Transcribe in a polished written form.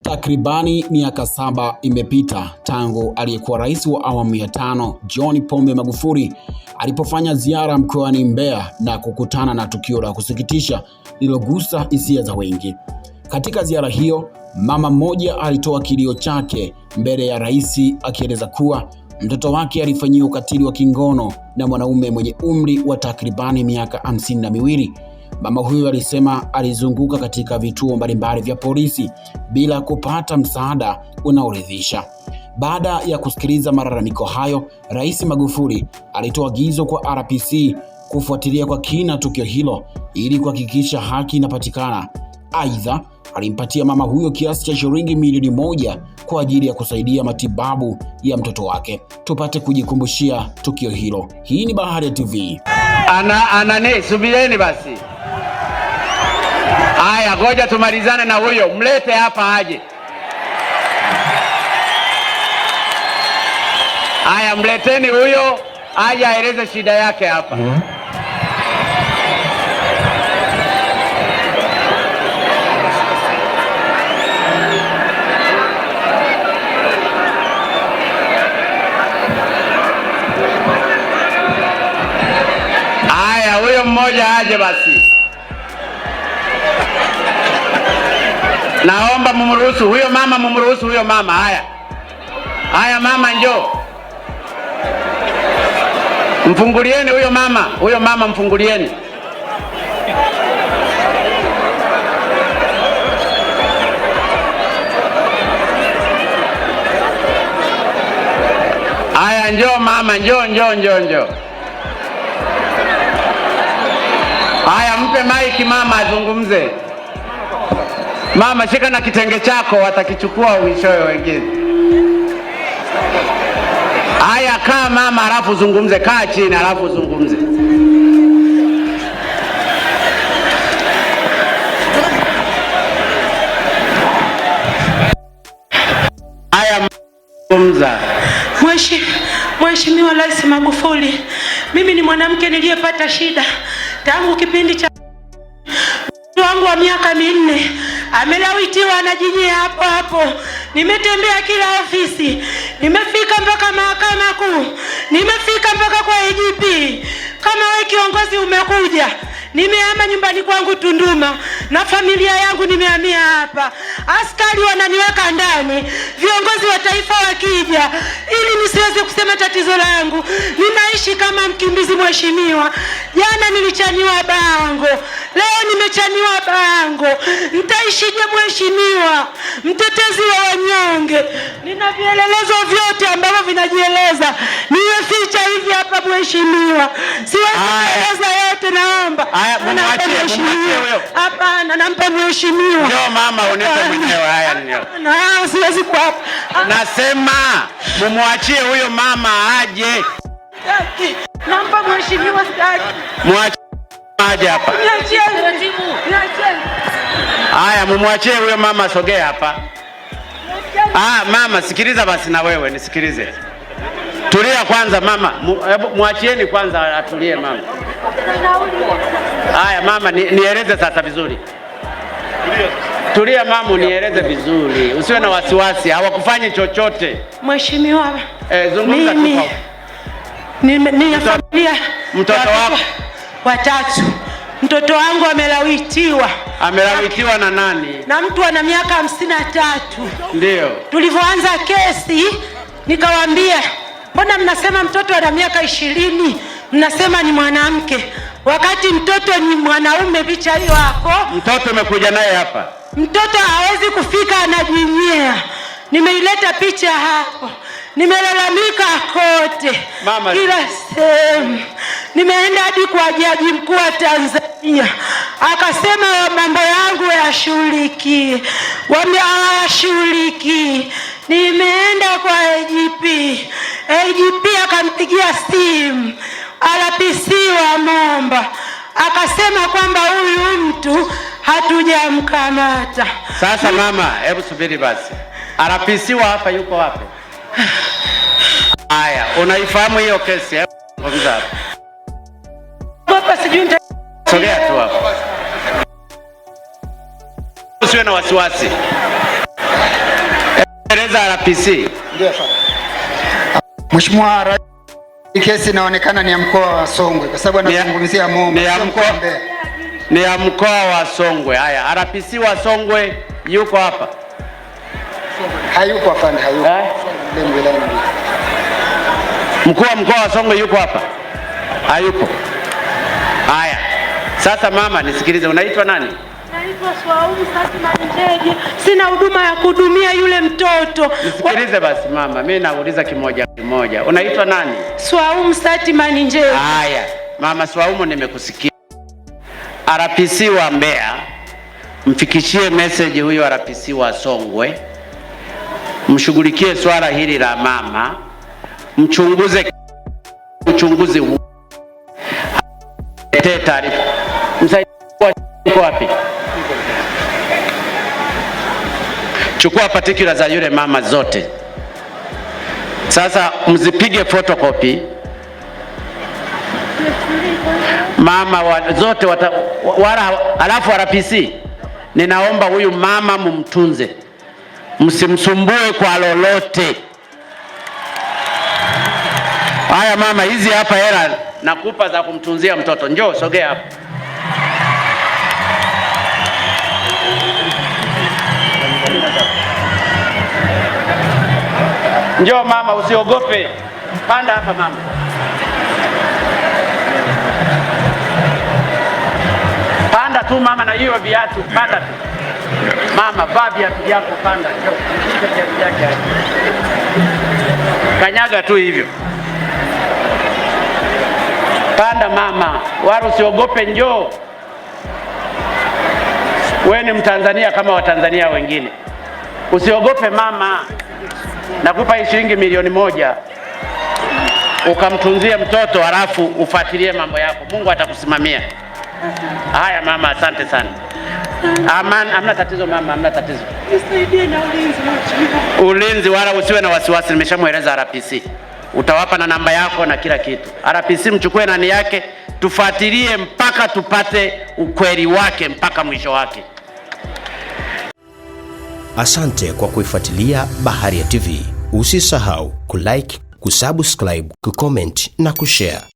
Takribani miaka 7 imepita tangu aliyekuwa rais wa awamu ya 5 John Pombe Magufuli alipofanya ziara mkoani Mbeya na kukutana na tukio la kusikitisha lililogusa hisia za wengi. Katika ziara hiyo, mama mmoja alitoa kilio chake mbele ya rais akieleza kuwa mtoto wake alifanyiwa ukatili wa kingono na mwanaume mwenye umri wa takribani miaka 52. Mama huyo alisema alizunguka katika vituo mbalimbali vya polisi bila kupata msaada unaoridhisha. Baada ya kusikiliza malalamiko hayo, Rais Magufuli alitoa agizo kwa RPC kufuatilia kwa kina tukio hilo ili kuhakikisha haki inapatikana. Aidha, alimpatia mama huyo kiasi cha shilingi milioni 1 kwa ajili ya kusaidia matibabu ya mtoto wake. Tupate kujikumbushia tukio hilo. Hii ni Baharia TV. Subirieni basi. Haya, ngoja tumalizane na huyo. Mlete hapa aje. Haya, mleteni huyo aje aeleze shida yake hapa. Haya, huyo mmoja aje basi. Naomba mumruhusu huyo mama, mumruhusu huyo mama. Haya mama, njoo. Mfungulieni huyo mama mfungulieni. Haya, njoo mama, njoo. Haya, mpe maiki mama azungumze. Mama, shika na kitenge chako, watakichukua uishoe wengine. Haya, kaa mama, alafu zungumze. Kaa chini alafu zungumze. Haya, zungumza. Mheshimiwa Rais Magufuli, mimi ni mwanamke niliyepata shida tangu kipindi cha wangu wa miaka 4 amelawitiwa, anajinyia hapo. Nimetembea kila ofisi, nimefika mpaka mahakama kuu, nimefika mpaka kwa IGP. Kama wewe kiongozi umekuja, nimehama nyumbani kwangu Tunduma na familia yangu nimehamia hapa. Askari wananiweka ndani, viongozi wa taifa wakija, ili nisiweze kusema tatizo langu. Ninaishi kama mkimbizi mheshimiwa. Jana nilichaniwa bango, leo nimechaniwa bango. Nitaishije mheshimiwa? Mtetezi wa wanyonge. Nina vielelezo vyote ambavyo vinajieleza. Nimeficha hivi hapa mheshimiwa. Siwezi kueleza yote, naomba. Mheshimiwa. Hapana, nampa mheshimiwa. Ndio mama, unipe mwenyewe. Haya ndio. Na siwezi kwa. Nasema mumwachie huyo mama aje. Nampa mheshimiwa staki. Mwachie aje hapa. Niachie. Haya, mumwachie huyo mama, sogea hapa. Mama, sikiliza basi na wewe nisikilize. Tulia kwanza mama. Hebu mwachieni kwanza atulie mama. Haya mama, nieleze sasa vizuri. Tulia mama, nieleze vizuri. Usiwe na wasiwasi, hawakufanyi chochote. Mheshimiwa, zungumza tu. Nina familia. Mtoto wako watatu. Mtoto wangu amelawitiwa. Amelawitiwa na nani? Na mtu ana miaka 53. Ndio. Tulivyoanza kesi, nikawaambia, mbona mnasema mtoto ana miaka 20? Mnasema ni mwanamke, wakati mtoto ni mwanaume. Picha hiyo hapo. Mtoto umekuja naye hapa. Mtoto hawezi kufika, anajinyea. Nimeileta picha hapo. Nimelalamika kote, mama, kila sehemu. Nimeenda hadi kwa jaji mkuu wa Tanzania, akasema mambo yangu yashughulikie. Hawashughulikii. Nimeenda kwa IGP akampigia simu RPC wa Momba, akasema kwamba huyu mtu hatujamkamata. Sasa mama, hebu subiri basi. RPC wa hapa yuko wapi? Haya, unaifahamu hiyo kesi? Ngomza hapa. Baba, sijui sogea tu hapa. Usiwe na wasiwasi. Eleza RPC. Ndio afande. Mheshimiwa Rais, kesi inaonekana ni ya mkoa wa Songwe kwa sababu anazungumzia Momba, sio mkoa wa Mbeya. Ni ya mkoa wa Songwe. Haya, RPC wa Songwe yuko hapa? Hayuko afande, hayuko. Mkuu wa mkoa wa Songwe yuko hapa? Hayupo. Haya. Sasa mama, nisikilize, unaitwa nani? Naitwa Swaumu Manjeje. Sina huduma ya kuhudumia yule mtoto. Nisikilize basi mama, mimi nauliza kimoja kimoja. Unaitwa nani? Swaumu Manjeje. Haya, mama Swaumu, nimekusikia. RPC wa Mbeya, mfikishie message huyo RPC wa Songwe. Mshughulikie swala hili la mama. Mchunguze uchunguzi huu. Lete taarifa. Msaidizi yuko wapi? Chukua particulars za yule mama zote. Sasa mzipige photocopy. Mama zote alafu RPC, ninaomba huyu mama mumtunze. Msimsumbue kwa lolote. Haya mama, hizi hapa hela nakupa za kumtunzia mtoto. Njoo sogea hapa. Njoo mama, usiogope. Panda hapa mama. Panda tu mama, na hiyo viatu panda tu. Mama, vaa viatu vyako, panda. Kanyaga tu hivyo. Panda mama, wala usiogope, njoo. Wewe ni Mtanzania kama Watanzania wengine. Usiogope mama. Nakupa shilingi milioni 1. Ukamtunzie mtoto halafu ufuatilie mambo yako. Mungu atakusimamia. Haya mama, asante sana. Aman, hamna tatizo mama, hamna tatizo. Nisaidie na ulinzi, wala usiwe na wasiwasi, nimeshamueleza RPC. Utawapa na namba yako na kila kitu. RPC mchukue nani yake, tufuatilie mpaka tupate ukweli wake mpaka mwisho wake. Asante kwa kuifuatilia Baharia TV. Usisahau kulike, kusubscribe, kucomment na kushare.